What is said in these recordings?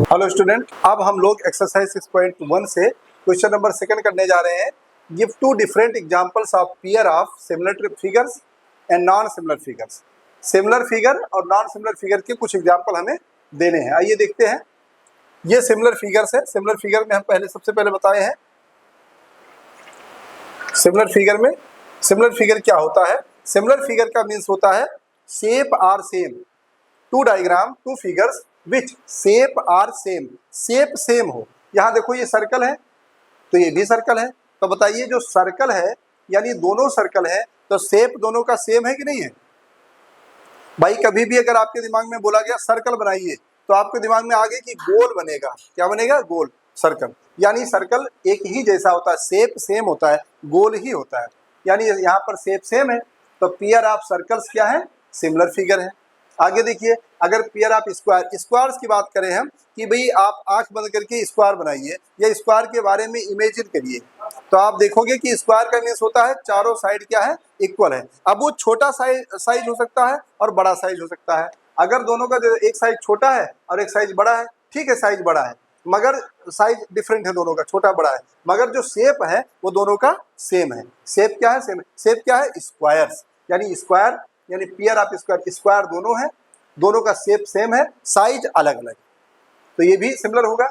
Hello student, अब हम लोग एक्सरसाइज 6.1 से क्वेश्चन नंबर 2 करने जा रहे हैं। Give two different examples of pair of similar figures and non similar figures. Similar figure और नॉन सिमिलर फिगर के कुछ एग्जांपल हमें देने हैं। आइए देखते हैं। ये सिमिलर फिगर्स है। सिमिलर फिगर में हम सबसे पहले बताए हैं सिमिलर फिगर क्या होता है। सिमिलर फिगर का मीन्स होता है shape are same, two diagram two figures which shape are same, shape same हो। यहाँ देखो ये सर्कल है तो ये भी सर्कल है, तो बताइए जो सर्कल है यानी दोनों सर्कल है तो शेप दोनों का सेम है कि नहीं है। भाई कभी भी अगर आपके दिमाग में बोला गया सर्कल बनाइए तो आपके दिमाग में आगे कि गोल बनेगा। क्या बनेगा? गोल सर्कल। यानी सर्कल एक ही जैसा होता है, शेप सेम होता है, गोल ही होता है। यानी यहाँ पर शेप सेम है तो पेयर ऑफ सर्कल्स क्या है? सिमिलर फिगर है। आगे देखिए, अगर पेयर ऑफ स्क्वायर्स की बात करें हम कि भाई आप आंख बंद करके स्क्वायर बनाइए या स्क्वायर के बारे में इमेजिन करिए तो आप देखोगे कि स्क्वायर का मीन्स होता है चारों साइड क्या है? इक्वल है। अब वो छोटा साइज हो सकता है और बड़ा साइज हो सकता है। अगर दोनों का एक साइज छोटा है और एक साइज बड़ा है, ठीक है साइज बड़ा है मगर साइज डिफरेंट है दोनों का, छोटा बड़ा है, मगर जो शेप है वो दोनों का सेम है। शेप क्या है? सेम। शेप क्या है? स्क्वायर्स। यानी स्क्वायर यानी पेयर ऑफ स्क्वायर, स्क्वायर दोनों है, दोनों का शेप सेम है, साइज अलग अलग, तो ये भी सिमिलर होगा।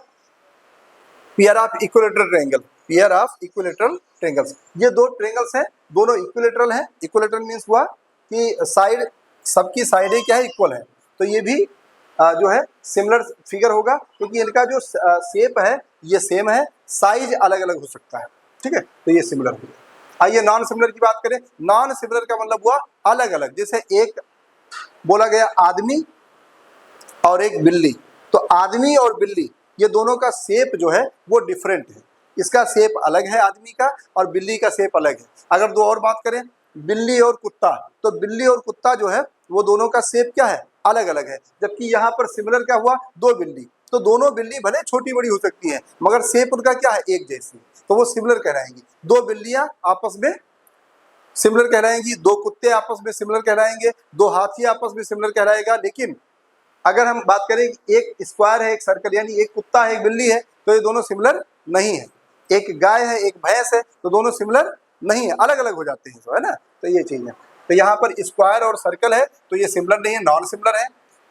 Pair of equilateral triangle, pair of equilateral triangles, ये दो ट्रायंगल्स हैं, दोनों इक्विलेटरल हैं। इक्विलेटरल मीन्स हुआ कि साइड, सबकी साइडें क्या है? इक्वल है, तो ये भी जो है सिमिलर फिगर होगा क्योंकि इनका जो शेप है ये सेम है, साइज अलग अलग हो सकता है, ठीक है, तो ये सिमिलर होगा। आइए नॉन सिमिलर की बात करें। नॉन सिमिलर का मतलब हुआ अलग अलग। जैसे एक बोला गया आदमी और एक बिल्ली, तो आदमी और बिल्ली ये दोनों का शेप जो है वो डिफरेंट है। इसका शेप अलग है आदमी का और बिल्ली का शेप अलग है। अगर दो और बात करें बिल्ली और कुत्ता, तो बिल्ली और कुत्ता जो है वो दोनों का शेप क्या है? अलग अलग है। जबकि यहाँ पर सिमिलर क्या हुआ? दो बिल्ली, तो दोनों बिल्ली भले छोटी बड़ी हो सकती हैं मगर शेप उनका क्या है? एक जैसी, तो वो सिमिलर कहलाएंगी। दो बिल्लियां आपस में सिमिलर कहलाएंगी, दो कुत्ते आपस में सिमिलर कहलाएंगे, दो हाथी आपस में सिमिलर कहलाएगा। लेकिन अगर हम बात करें एक स्क्वायर है एक सर्कल, यानी एक कुत्ता है एक बिल्ली है, तो ये दोनों सिमिलर नहीं है। एक गाय है एक भैंस है, तो दोनों सिमिलर नहीं है, अलग अलग हो जाते हैं, तो है ना। तो ये चीज है। तो यहाँ पर स्क्वायर और सर्कल है तो ये सिमिलर नहीं है, नॉन सिमिलर है।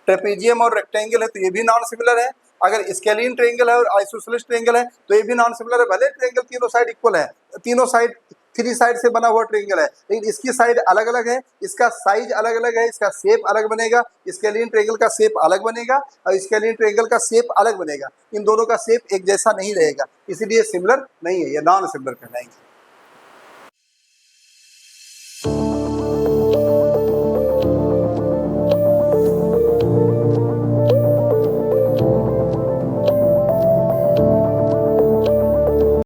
ट्रेपेजियम और रेक्टेंगल है तो ये भी नॉन सिमिलर है। अगर स्केलिन ट्रायंगल है और आइसोसेलेस ट्रायंगल है तो ये भी नॉन सिमिलर है। भले ट्रायंगल तीनों साइड इक्वल है, तीनों साइड थ्री साइड से बना हुआ ट्रायंगल है, लेकिन इसकी साइड अलग अलग है, इसका साइज अलग अलग है, इसका शेप अलग बनेगा। स्केलिन ट्रायंगल का शेप अलग बनेगा और स्केलिन ट्रायंगल का शेप अलग बनेगा। इन दोनों का शेप एक जैसा नहीं रहेगा, इसीलिए सिमिलर नहीं है, ये नॉन सिमिलर कहलाएंगे।